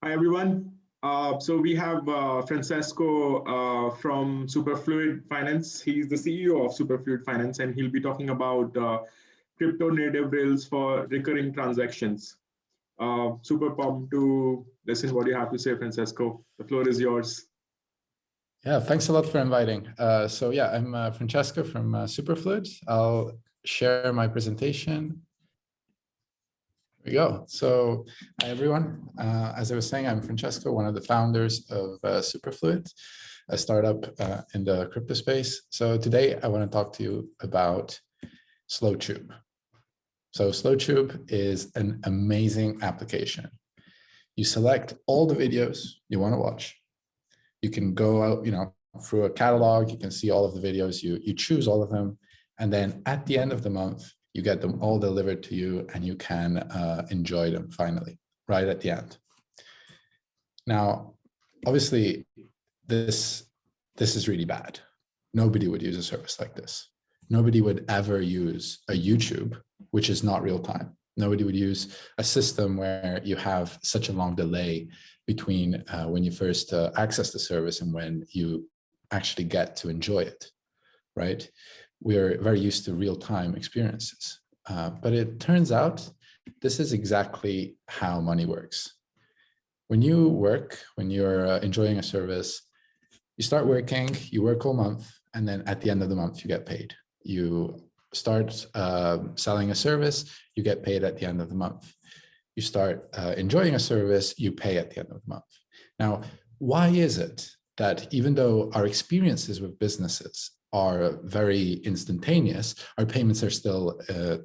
Hi, everyone. So we have Francesco from Superfluid Finance. He's the CEO of Superfluid Finance, and he'll be talking about crypto native rails for recurring transactions. Super pumped to listen what you have to say, Francesco. The floor is yours. Yeah, thanks a lot for inviting. I'm Francesco from Superfluid. I'll share my presentation. Here we go. So, hi everyone. As I was saying, I'm Francesco, one of the founders of Superfluid, a startup in the crypto space. So today I want to talk to you about SlowTube. So SlowTube is an amazing application. You select all the videos you want to watch. You can go out, through a catalog, you can see all of the videos, you choose all of them. And then at the end of the month, you get them all delivered to you and you can enjoy them finally, right at the end. Now, obviously, this is really bad. Nobody would use a service like this. Nobody would ever use a YouTube, which is not real time. Nobody would use a system where you have such a long delay between when you first access the service and when you actually get to enjoy it, right? We're very used to real-time experiences. But it turns out this is exactly how money works. When you work, when you're enjoying a service, you start working, you work all month, and then at the end of the month, you get paid. You start selling a service, you get paid at the end of the month. You start enjoying a service, you pay at the end of the month. Now, why is it that even though our experiences with businesses are very instantaneous, our payments are still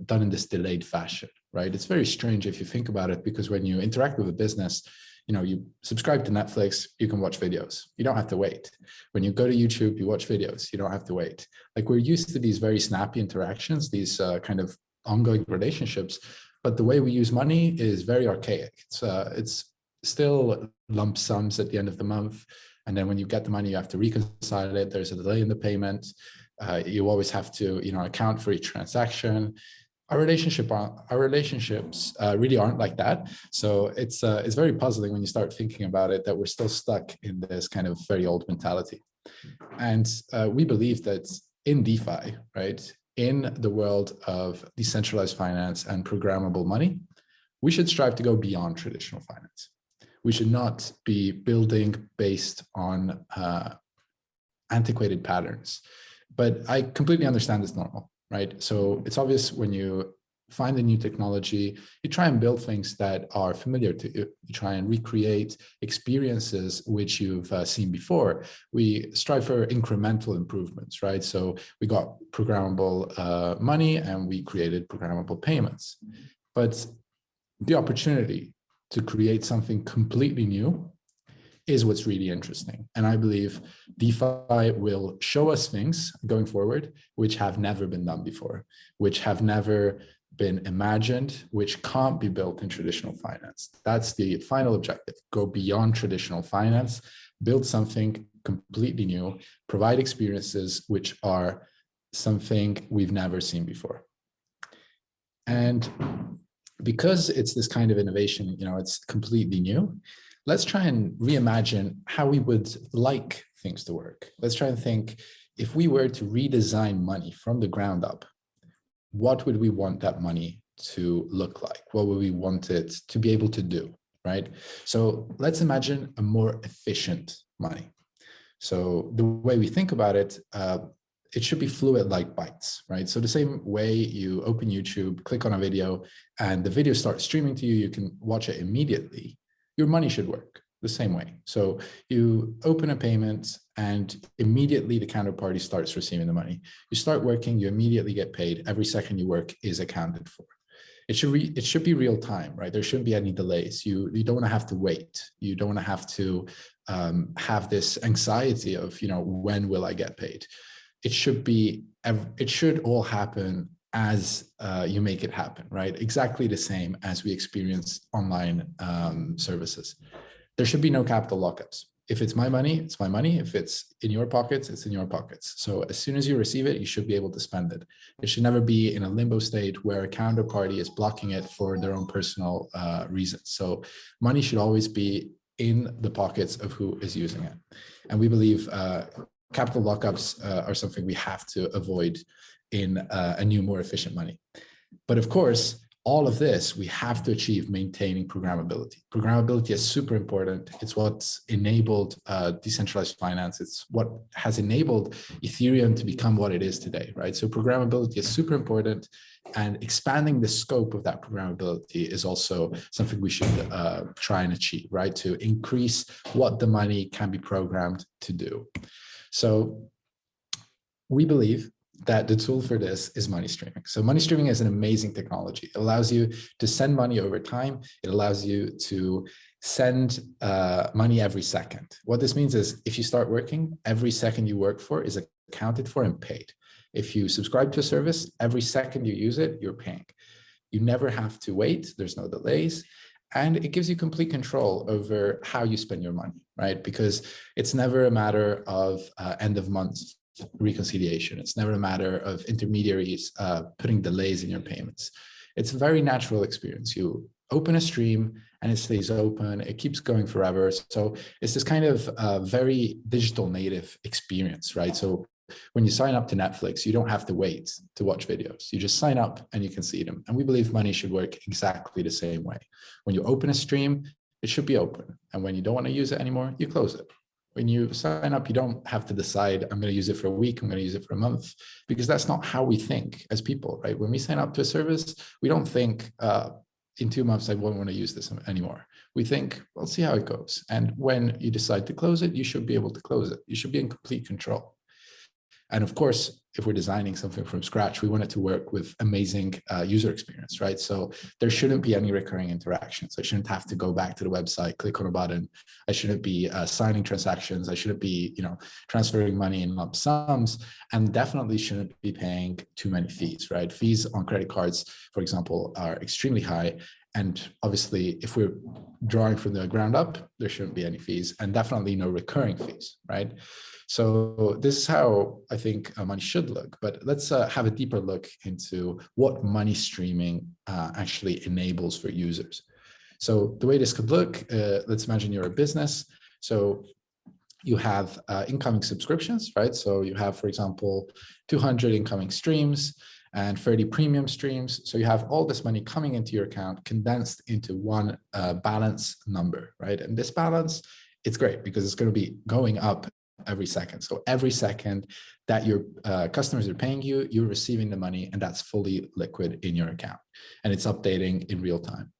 done in this delayed fashion, right? It's very strange if you think about it, because when you interact with a business, you subscribe to Netflix, you can watch videos. You don't have to wait. When you go to YouTube, you watch videos. You don't have to wait. Like, we're used to these very snappy interactions, these kind of ongoing relationships, but the way we use money is very archaic. It's still lump sums at the end of the month. And then when you get the money, you have to reconcile it. There's a delay in the payment. You always have to, account for each transaction. Our relationships really aren't like that. So it's very puzzling when you start thinking about it, that we're still stuck in this kind of very old mentality. And we believe that in DeFi, right, in the world of decentralized finance and programmable money, we should strive to go beyond traditional finance. We should not be building based on antiquated patterns. But I completely understand it's normal, right? So it's obvious when you find a new technology, you try and build things that are familiar to you. You try and recreate experiences which you've seen before. We strive for incremental improvements, right? So we got programmable money and we created programmable payments. But the opportunity to create something completely new is what's really interesting. And I believe DeFi will show us things going forward which have never been done before, which have never been imagined, which can't be built in traditional finance. That's the final objective. Go beyond traditional finance, build something completely new, provide experiences which are something we've never seen before. And because it's this kind of innovation, it's completely new, let's try and reimagine how we would like things to work. Let's try and think, if we were to redesign money from the ground up, what would we want that money to look like? What would we want it to be able to do, right? So let's imagine a more efficient money. So the way we think about it, it should be fluid like bytes, right? So the same way you open YouTube, click on a video, and the video starts streaming to you, you can watch it immediately. Your money should work the same way. So you open a payment and immediately the counterparty starts receiving the money. You start working, you immediately get paid. Every second you work is accounted for. It should be real time, right? There shouldn't be any delays. You don't want to have to wait. You don't want to have to have this anxiety of, when will I get paid? It should all happen as you make it happen, right? Exactly the same as we experience online services. There should be no capital lockups. If it's my money, it's my money. If it's in your pockets, it's in your pockets. So as soon as you receive it, you should be able to spend it. It should never be in a limbo state where a counterparty is blocking it for their own personal reasons. So money should always be in the pockets of who is using it. And we believe capital lockups are something we have to avoid in a new, more efficient money. But of course, all of this, we have to achieve maintaining programmability. Programmability is super important. It's what's enabled decentralized finance. It's what has enabled Ethereum to become what it is today, right? So programmability is super important, and expanding the scope of that programmability is also something we should try and achieve, right? To increase what the money can be programmed to do. So we believe that the tool for this is money streaming. So money streaming is an amazing technology. It allows you to send money over time. It allows you to send money every second. What this means is if you start working, every second you work for is accounted for and paid. If you subscribe to a service, every second you use it, you're paying. You never have to wait. There's no delays. And it gives you complete control over how you spend your money, right? Because it's never a matter of end of month reconciliation. It's never a matter of intermediaries putting delays in your payments. It's a very natural experience. You open a stream and it stays open. It keeps going forever. So it's this kind of very digital native experience, right? So when you sign up to Netflix, you don't have to wait to watch videos. You just sign up and you can see them. And we believe money should work exactly the same way. When you open a stream, it should be open. And when you don't want to use it anymore, you close it. When you sign up, you don't have to decide, I'm going to use it for a week, I'm going to use it for a month, because that's not how we think as people, right? When we sign up to a service, we don't think in 2 months, I won't want to use this anymore. We think, well, see how it goes. And when you decide to close it, you should be able to close it. You should be in complete control. And of course, if we're designing something from scratch, we want it to work with amazing user experience, right? So there shouldn't be any recurring interactions. I shouldn't have to go back to the website, click on a button. I shouldn't be signing transactions. I shouldn't be, transferring money in lump sums, and definitely shouldn't be paying too many fees, right? Fees on credit cards, for example, are extremely high. And obviously, if we're drawing from the ground up, there shouldn't be any fees, and definitely no recurring fees, right? So this is how I think money should look. But let's have a deeper look into what money streaming actually enables for users. So the way this could look, let's imagine you're a business. So you have incoming subscriptions, right? So you have, for example, 200 incoming streams and 30 premium streams. So you have all this money coming into your account condensed into one balance number, right? And this balance, it's great because it's going to be going up every second. So every second that your customers are paying you, you're receiving the money, and that's fully liquid in your account, and it's updating in real time.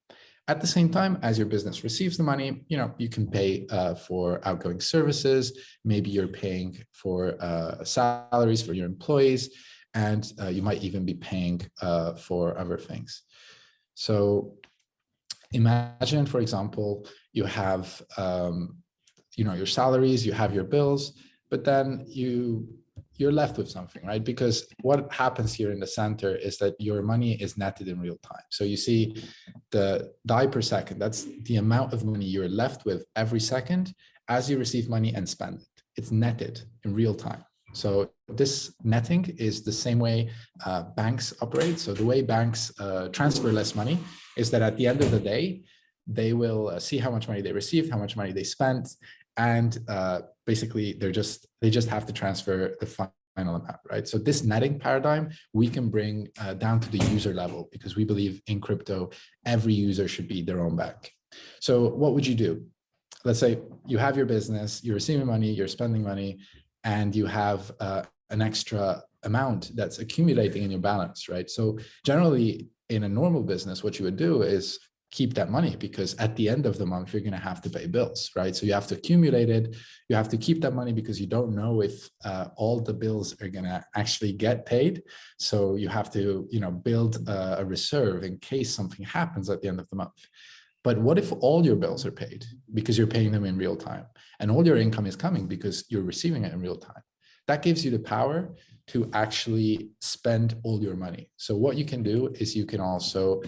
At the same time, as your business receives the money, you can pay for outgoing services. Maybe you're paying for salaries for your employees, and you might even be paying for other things. So imagine, for example, you have your salaries, you have your bills, but then you're left with something, right? Because what happens here in the center is that your money is netted in real time. So you see the DAI per second, that's the amount of money you're left with every second as you receive money and spend it. It's netted in real time. So this netting is the same way banks operate. So the way banks transfer less money is that at the end of the day, they will see how much money they received, how much money they spent, and basically they just have to transfer the final amount, right? So this netting paradigm we can bring down to the user level, because we believe in crypto every user should be their own bank. So what would you do? Let's say you have your business, you're receiving money, you're spending money, and you have an extra amount that's accumulating in your balance, right? So generally in a normal business, what you would do is keep that money, because at the end of the month, you're going to have to pay bills, right? So you have to accumulate it. You have to keep that money because you don't know if all the bills are going to actually get paid. So you have to, build a reserve in case something happens at the end of the month. But what if all your bills are paid because you're paying them in real time, and all your income is coming because you're receiving it in real time? That gives you the power to actually spend all your money. So what you can do is you can also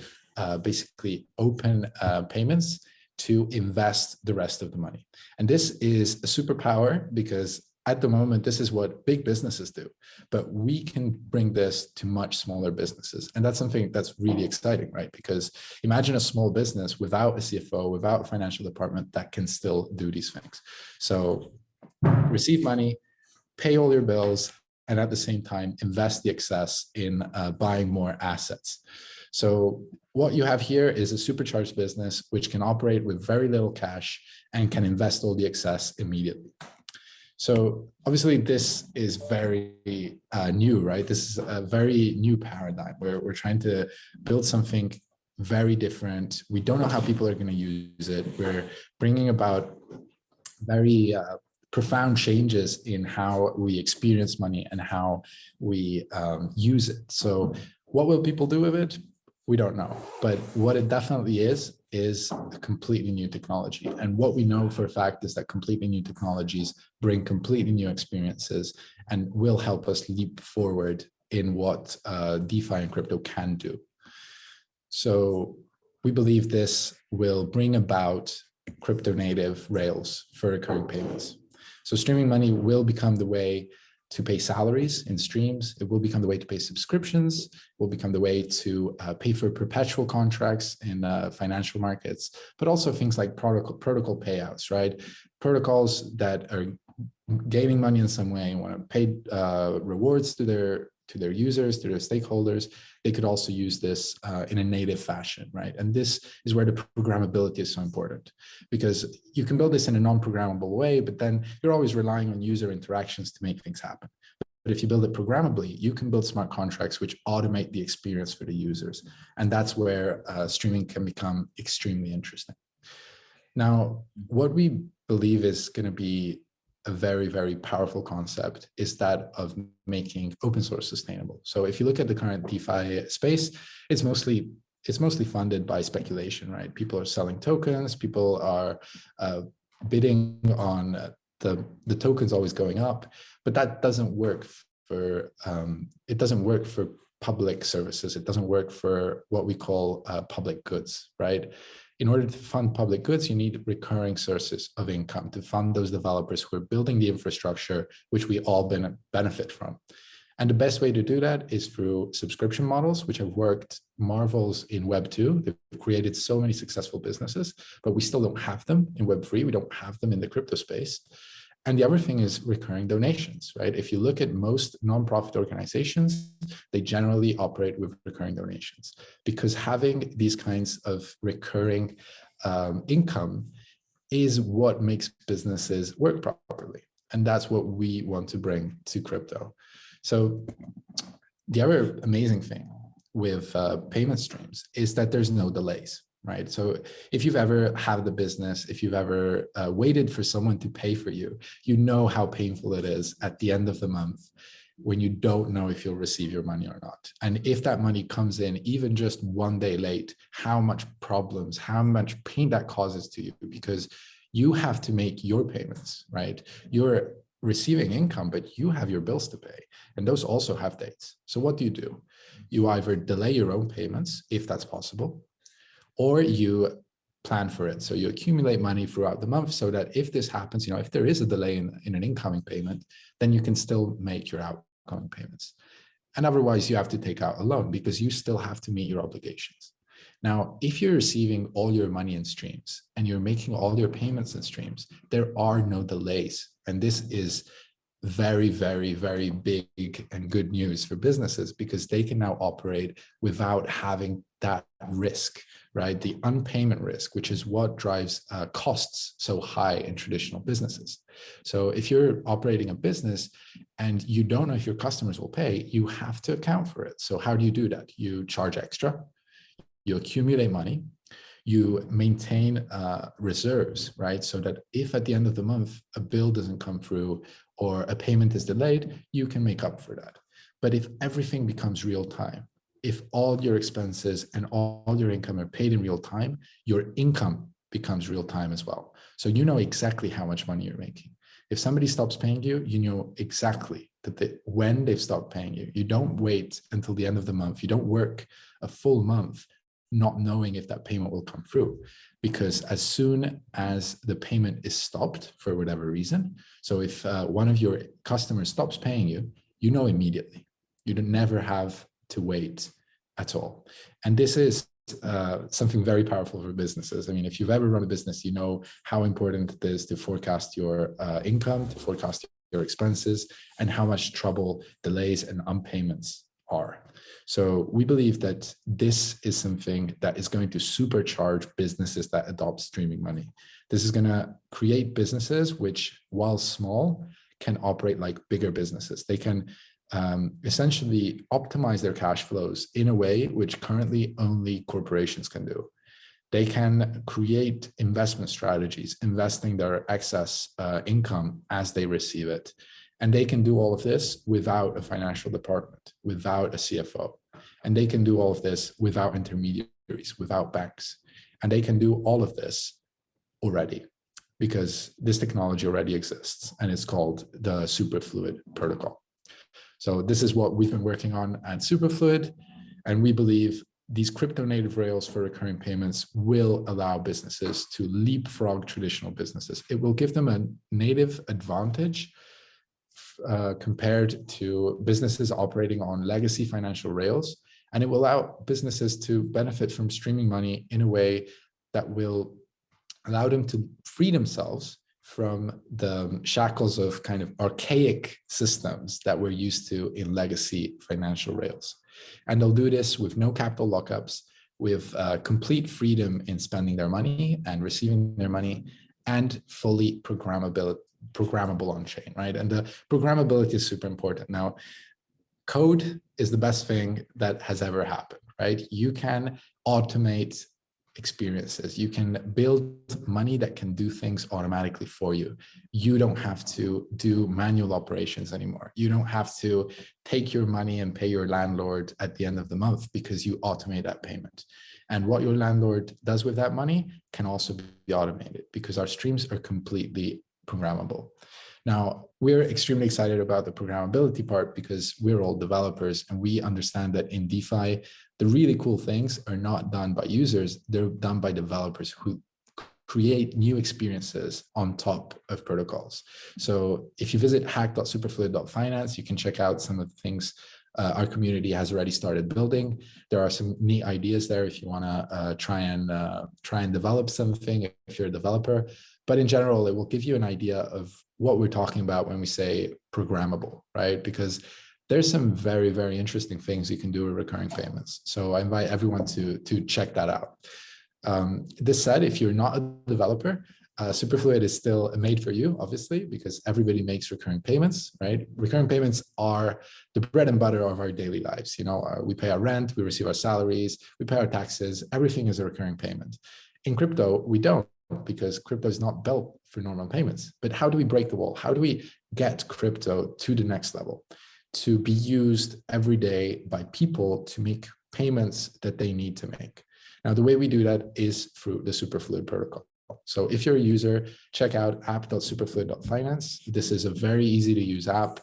basically open payments to invest the rest of the money. And this is a superpower, because at the moment, this is what big businesses do, but we can bring this to much smaller businesses. And that's something that's really exciting, right? Because imagine a small business without a CFO, without a financial department that can still do these things. So receive money, pay all your bills, and at the same time, invest the excess in buying more assets. So what you have here is a supercharged business which can operate with very little cash and can invest all the excess immediately. So obviously this is very new, right? This is a very new paradigm where we're trying to build something very different. We don't know how people are going to use it. We're bringing about very profound changes in how we experience money and how we use it. So what will people do with it? We don't know. But what it definitely is a completely new technology. And what we know for a fact is that completely new technologies bring completely new experiences and will help us leap forward in what DeFi and crypto can do. So we believe this will bring about crypto native rails for recurring payments. So streaming money will become the way to pay salaries in streams. It will become the way to pay subscriptions. It will become the way to pay for perpetual contracts in financial markets, but also things like protocol payouts, right? Protocols that are gaining money in some way, want to pay rewards to their users, to their stakeholders. They could also use this in a native fashion, right? And this is where the programmability is so important, because you can build this in a non-programmable way, but then you're always relying on user interactions to make things happen. But if you build it programmably, you can build smart contracts which automate the experience for the users. And that's where streaming can become extremely interesting. Now, what we believe is going to be a very, very powerful concept is that of making open source sustainable. So if you look at the current DeFi space, it's mostly funded by speculation, right? People are selling tokens, people are bidding on the tokens always going up, but that doesn't work for public services. It doesn't work for what we call public goods, right? In order to fund public goods, you need recurring sources of income to fund those developers who are building the infrastructure, which we all benefit from. And the best way to do that is through subscription models, which have worked marvels in Web 2. They've created so many successful businesses, but we still don't have them in Web 3. We don't have them in the crypto space. And the other thing is recurring donations, right? If you look at most nonprofit organizations, they generally operate with recurring donations, because having these kinds of recurring income is what makes businesses work properly. And that's what we want to bring to crypto. So the other amazing thing with payment streams is that there's no delays. Right. So if you've ever had a business, if you've ever waited for someone to pay for you, you know how painful it is at the end of the month when you don't know if you'll receive your money or not. And if that money comes in even just one day late, how much problems, how much pain that causes to you, because you have to make your payments, right? You're receiving income, but you have your bills to pay, and those also have dates. So what do? You either delay your own payments, if that's possible, or you plan for it. So you accumulate money throughout the month so that if this happens, if there is a delay in an incoming payment, then you can still make your outgoing payments. And otherwise you have to take out a loan because you still have to meet your obligations. Now, if you're receiving all your money in streams and you're making all your payments in streams, there are no delays. And this is very, very, very big and good news for businesses, because they can now operate without having that risk, right? The unpayment risk, which is what drives costs so high in traditional businesses. So if you're operating a business and you don't know if your customers will pay, you have to account for it. So how do you do that? You charge extra, you accumulate money, you maintain reserves, right? So that if at the end of the month a bill doesn't come through or a payment is delayed, you can make up for that. But if everything becomes real time, if all your expenses and all your income are paid in real time, your income becomes real time as well. So you know exactly how much money you're making. If somebody stops paying you, you know exactly that when they've stopped paying you. You don't wait until the end of the month. You don't work a full month not knowing if that payment will come through. Because as soon as the payment is stopped for whatever reason, so if one of your customers stops paying you, you know immediately. You don't never have to wait at all. And this is something very powerful for businesses. I mean, if you've ever run a business, you know how important it is to forecast your income, to forecast your expenses, and how much trouble delays and unpayments are. So we believe that this is something that is going to supercharge businesses that adopt streaming money. This is going to create businesses which, while small, can operate like bigger businesses. They can essentially optimize their cash flows in a way which currently only corporations can do. They can create investment strategies, investing their excess income as they receive it. And they can do all of this without a financial department, without a CFO. And they can do all of this without intermediaries, without banks. And they can do all of this already because this technology already exists, and it's called the Superfluid protocol. So this is what we've been working on at Superfluid, and we believe these crypto native rails for recurring payments will allow businesses to leapfrog traditional businesses. It will give them a native advantage compared to businesses operating on legacy financial rails, and it will allow businesses to benefit from streaming money in a way that will allow them to free themselves from the shackles of kind of archaic systems that we're used to in legacy financial rails. And they'll do this with no capital lockups, with complete freedom in spending their money and receiving their money, and fully programmable on chain, right? And the programmability is super important. Now, code is the best thing that has ever happened, right? You can automate experiences. You can build money that can do things automatically for you. You don't have to do manual operations anymore. You don't have to take your money and pay your landlord at the end of the month because you automate that payment. And what your landlord does with that money can also be automated because our streams are completely programmable. Now, we're extremely excited about the programmability part because we're all developers and we understand that in DeFi, the really cool things are not done by users, they're done by developers who create new experiences on top of protocols. So if you visit hack.superfluid.finance, you can check out some of the things our community has already started building. There are some neat ideas there if you want to try and develop something if you're a developer. But in general, it will give you an idea of what we're talking about when we say programmable, right? Because there's some very, very interesting things you can do with recurring payments. So I invite everyone to check that out. This said, if you're not a developer, Superfluid is still made for you, obviously, because everybody makes recurring payments, right? Recurring payments are the bread and butter of our daily lives. You know, we pay our rent, we receive our salaries, we pay our taxes, everything is a recurring payment. In crypto, we don't, because crypto is not built for normal payments. But how do we break the wall? How do we get crypto to the next level, to be used every day by people to make payments that they need to make? Now, the way we do that is through the Superfluid protocol. So if you're a user, check out app.superfluid.finance. This is a very easy to use app.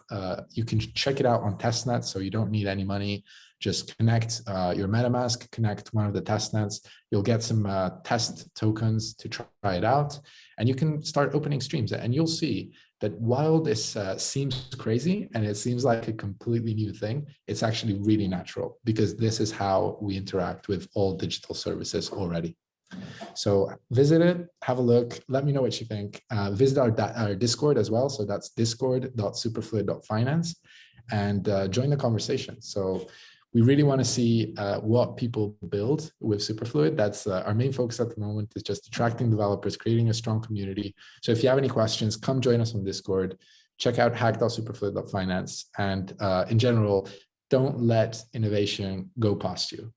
You can check it out on testnet, so you don't need any money. Just connect your MetaMask, connect one of the testnets. You'll get some test tokens to try it out, and you can start opening streams. And you'll see that while this seems crazy and it seems like a completely new thing, it's actually really natural because this is how we interact with all digital services already. So visit it, have a look, let me know what you think. Visit our Discord as well. So that's discord.superfluid.finance and join the conversation. So we really want to see what people build with Superfluid. That's our main focus at the moment, is just attracting developers, creating a strong community. So if you have any questions, come join us on Discord, check out hack.superfluid.finance. And in general, don't let innovation go past you.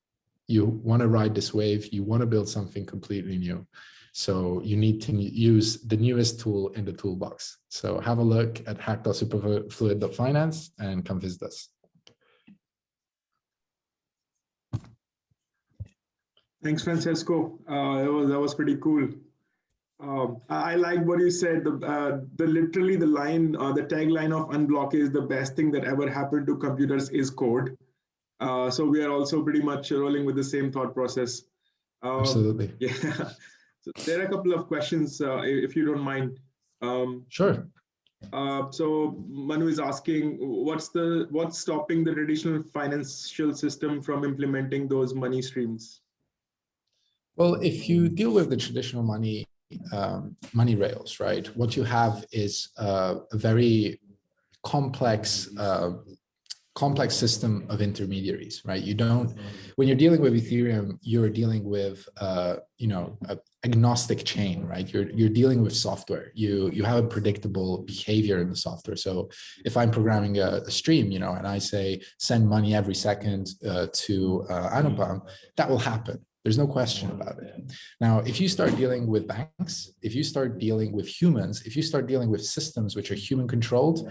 You want to ride this wave, you want to build something completely new. So you need to use the newest tool in the toolbox. So have a look at hack.superfluid.finance and come visit us. Thanks, Francesco. That was pretty cool. I like what you said. Literally the line, the tagline of Unblock is the best thing that ever happened to computers is code. So we are also pretty much rolling with the same thought process. Absolutely. Yeah. So there are a couple of questions, if you don't mind. Sure. So Manu is asking, what's stopping the traditional financial system from implementing those money streams? Well, if you deal with the traditional money rails, right, what you have is a very complex complex system of intermediaries, right? You don't, when you're dealing with Ethereum, you're dealing with, agnostic chain, right? You're dealing with software. You have a predictable behavior in the software. So if I'm programming a stream, and I say send money every second to Anupam, that will happen. There's no question about it. Now, if you start dealing with banks, if you start dealing with humans, if you start dealing with systems which are human controlled,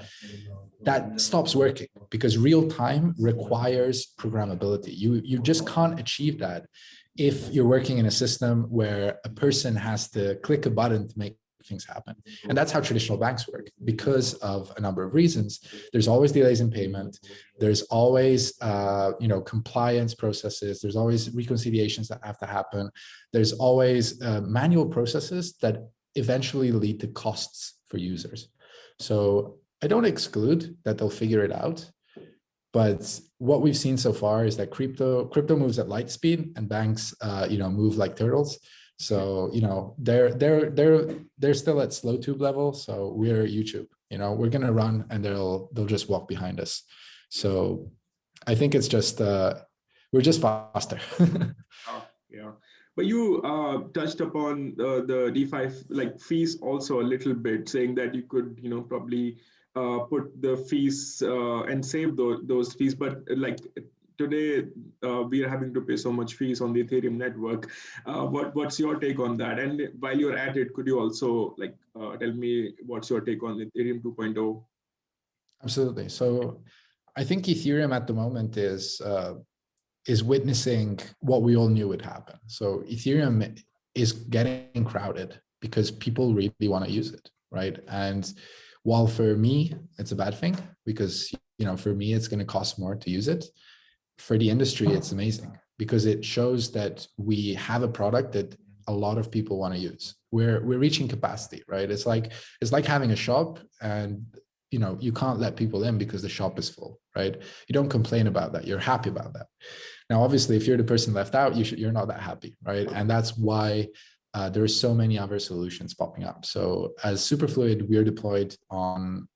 that stops working because real time requires programmability. You just can't achieve that if you're working in a system where a person has to click a button to make things happen. And that's how traditional banks work because of a number of reasons. There's always delays in payment. There's always, compliance processes. There's always reconciliations that have to happen. There's always manual processes that eventually lead to costs for users. So I don't exclude that they'll figure it out. But what we've seen so far is that crypto moves at light speed and banks, move like turtles. So, they're still at slow tube level. So we're YouTube, we're going to run and they'll just walk behind us. So I think it's just, we're just faster. Yeah. But you touched upon the DeFi fees also a little bit, saying that you could, probably put the fees and save those fees. But today, we are having to pay so much fees on the Ethereum network. What's your take on that? And while you're at it, could you also tell me what's your take on Ethereum 2.0? Absolutely. So I think Ethereum at the moment is witnessing what we all knew would happen. So Ethereum is getting crowded because people really want to use it, right? And while for me, it's a bad thing because, for me, it's going to cost more to use it. For the industry, it's amazing because it shows that we have a product that a lot of people want to use. We're reaching capacity, right? It's like having a shop and you can't let people in because the shop is full, right? You don't complain about that. You're happy about that. Now, obviously, if you're the person left out, you're not that happy, right? And that's why there are so many other solutions popping up. So as Superfluid, we're deployed on,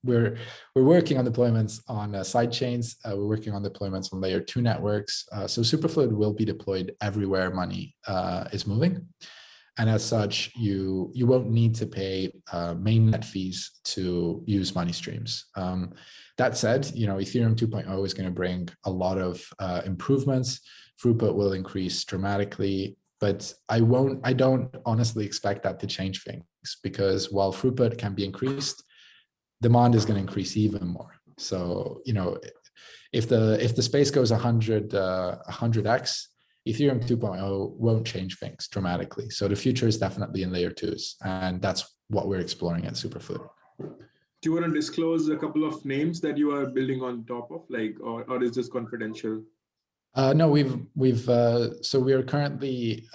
we're working on deployments on side chains. We're working on deployments on layer 2 networks. So Superfluid will be deployed everywhere money is moving. And as such, you won't need to pay mainnet fees to use money streams. That said, Ethereum 2.0 is going to bring a lot of improvements. Throughput will increase dramatically, but I don't honestly expect that to change things because while throughput can be increased, demand is going to increase even more. So, if the space goes 100x, Ethereum 2.0 won't change things dramatically. So the future is definitely in layer 2s, and that's what we're exploring at Superfluid. Do you want to disclose a couple of names that you are building on top of, or is this confidential? No, so we are currently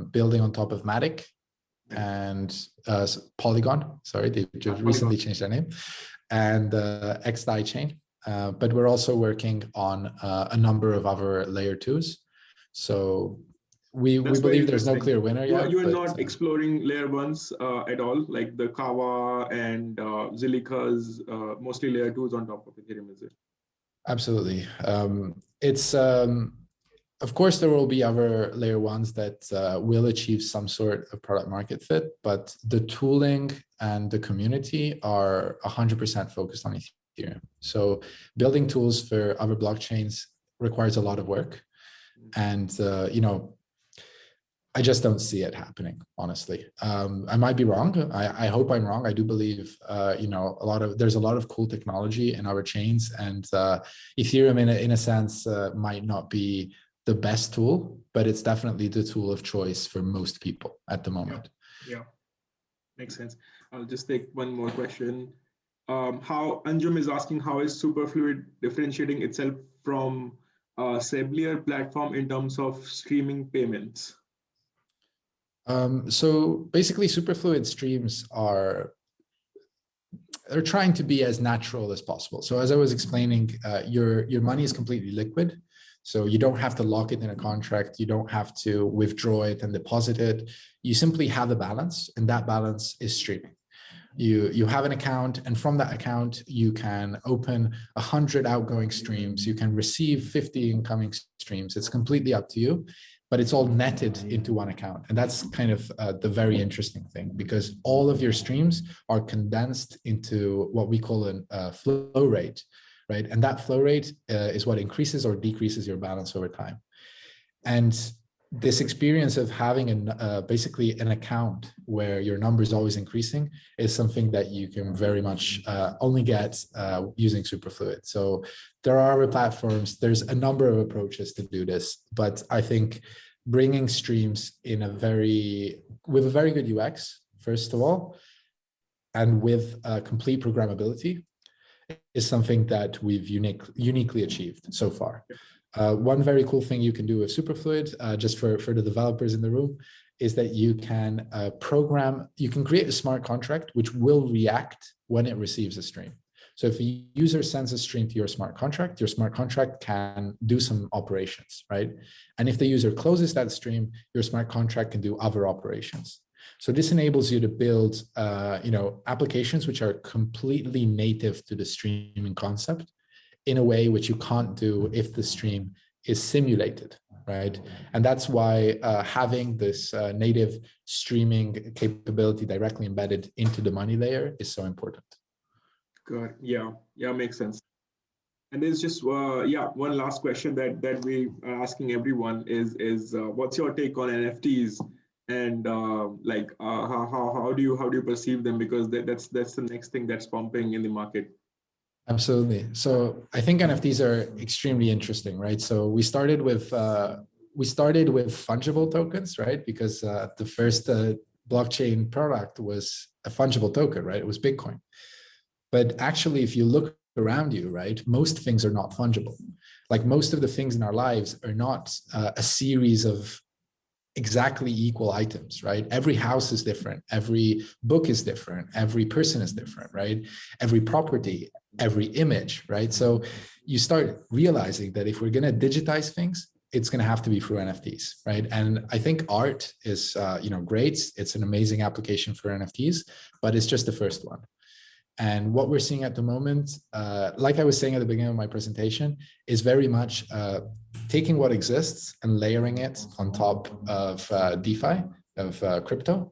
building on top of Matic and Polygon. Sorry, they just recently changed their name, and XDAI chain. But we're also working on a number of other layer 2s. So we believe there's no clear winner yet. You are not exploring layer 1s at all, like the Kawa and Zilliqas, mostly layer 2s on top of Ethereum, is it? Absolutely. It's of course there will be other layer 1s that will achieve some sort of product market fit, but the tooling and the community are 100% focused on Ethereum. So building tools for other blockchains requires a lot of work. And, I just don't see it happening, honestly. I might be wrong. I hope I'm wrong. I do believe, there's a lot of cool technology in our chains, and Ethereum in a sense might not be the best tool, but it's definitely the tool of choice for most people at the moment. Yeah. Makes sense. I'll just take one more question. How Anjum is asking, how is Superfluid differentiating itself from Sebuyer platform in terms of streaming payments? So basically, Superfluid streams they're trying to be as natural as possible. So as I was explaining, your money is completely liquid. So you don't have to lock it in a contract. You don't have to withdraw it and deposit it. You simply have a balance, and that balance is streaming. You have an account, and from that account, you can open 100 outgoing streams. You can receive 50 incoming streams. It's completely up to you, but it's all netted into one account. And that's kind of the very interesting thing, because all of your streams are condensed into what we call a flow rate, right? And that flow rate is what increases or decreases your balance over time. And this experience of having basically an account where your number is always increasing is something that you can very much only get using Superfluid. So there are other platforms, there's a number of approaches to do this, but I think bringing streams with a very good UX, first of all, and with complete programmability is something that we've uniquely achieved so far. One very cool thing you can do with Superfluid, just for the developers in the room, is that you can you can create a smart contract which will react when it receives a stream. So if a user sends a stream to your smart contract can do some operations, right? And if the user closes that stream, your smart contract can do other operations. So this enables you to build applications which are completely native to the streaming concept, in a way which you can't do if the stream is simulated, right? And that's why having this native streaming capability directly embedded into the money layer is so important. Good. Yeah, makes sense. And there's just one last question that we are asking everyone is what's your take on NFTs, and how do you perceive them, because that's the next thing that's pumping in the market. Absolutely. So I think NFTs are extremely interesting, right? So we started with fungible tokens, right? Because the first blockchain product was a fungible token, right? It was Bitcoin. But actually, if you look around you, right, most things are not fungible. Like most of the things in our lives are not a series of exactly equal items, right? Every house is different. Every book is different. Every person is different, right? Every property, every image, right? So you start realizing that if we're going to digitize things, it's going to have to be through NFTs, right? And I think art is, great. It's an amazing application for NFTs, but it's just the first one. And what we're seeing at the moment, like I was saying at the beginning of my presentation, is very much taking what exists and layering it on top of DeFi, of crypto.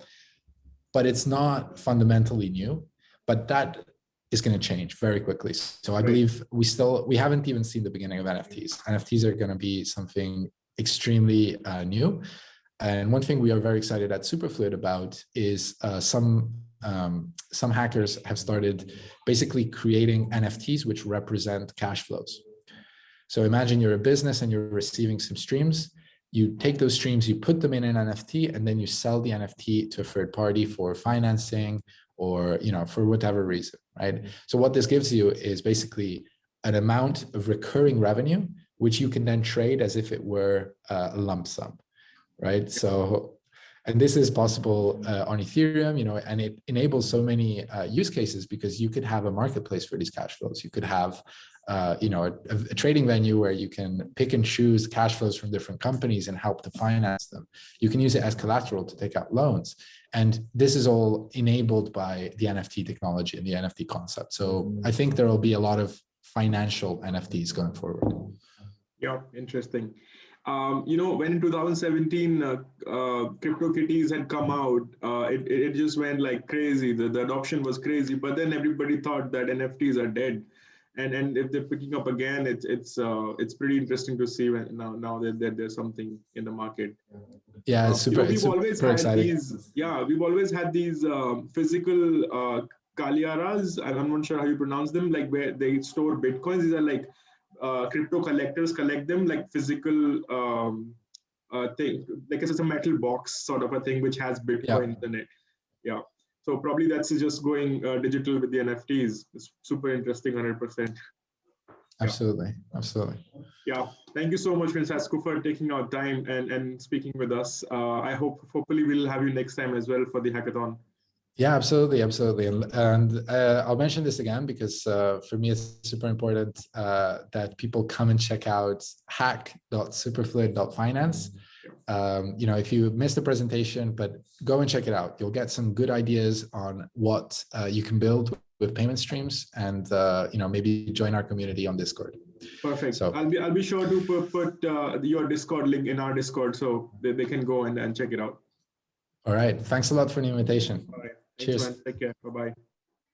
But it's not fundamentally new, but that is going to change very quickly. So I believe we haven't even seen the beginning of NFTs. NFTs are going to be something extremely new. And one thing we are very excited at Superfluid about is some hackers have started basically creating NFTs which represent cash flows. So imagine you're a business and you're receiving some streams. You take those streams, you put them in an NFT, and then you sell the NFT to a third party for financing or for whatever reason, right? So what this gives you is basically an amount of recurring revenue which you can then trade as if it were a lump sum, right? So, and this is possible on Ethereum, and it enables so many use cases, because you could have a marketplace for these cash flows. You could have, a trading venue where you can pick and choose cash flows from different companies and help to finance them. You can use it as collateral to take out loans. And this is all enabled by the NFT technology and the NFT concept. So I think there will be a lot of financial NFTs going forward. Yeah, interesting. When in 2017 CryptoKitties had come out, it just went like crazy. The adoption was crazy, but then everybody thought that NFTs are dead, and if they're picking up again, it's pretty interesting to see now that there's something in the market. Yeah, it's super. We've always had these physical Kaliaras, and I'm not sure how you pronounce them, like where they store bitcoins. These are like crypto collectors collect them, like physical thing, like it's a metal box sort of a thing which has bitcoin in it. Yeah, so probably that's just going digital with the NFTs. It's super interesting, 100%. Absolutely. Absolutely. Yeah. Thank you so much, Francesco, for taking our time and speaking with us. Hopefully we'll have you next time as well for the hackathon. Yeah, absolutely, absolutely. And I'll mention this again because for me it's super important that people come and check out hack.superfluid.finance. You know, if you missed the presentation, but go and check it out. You'll get some good ideas on what you can build with payment streams, and you know, maybe join our community on Discord. Perfect. So I'll be sure to put your Discord link in our Discord so they can go and check it out. all right. Thanks a lot for the invitation. All right. Thanks, Cheers. man. Take care. Bye-bye.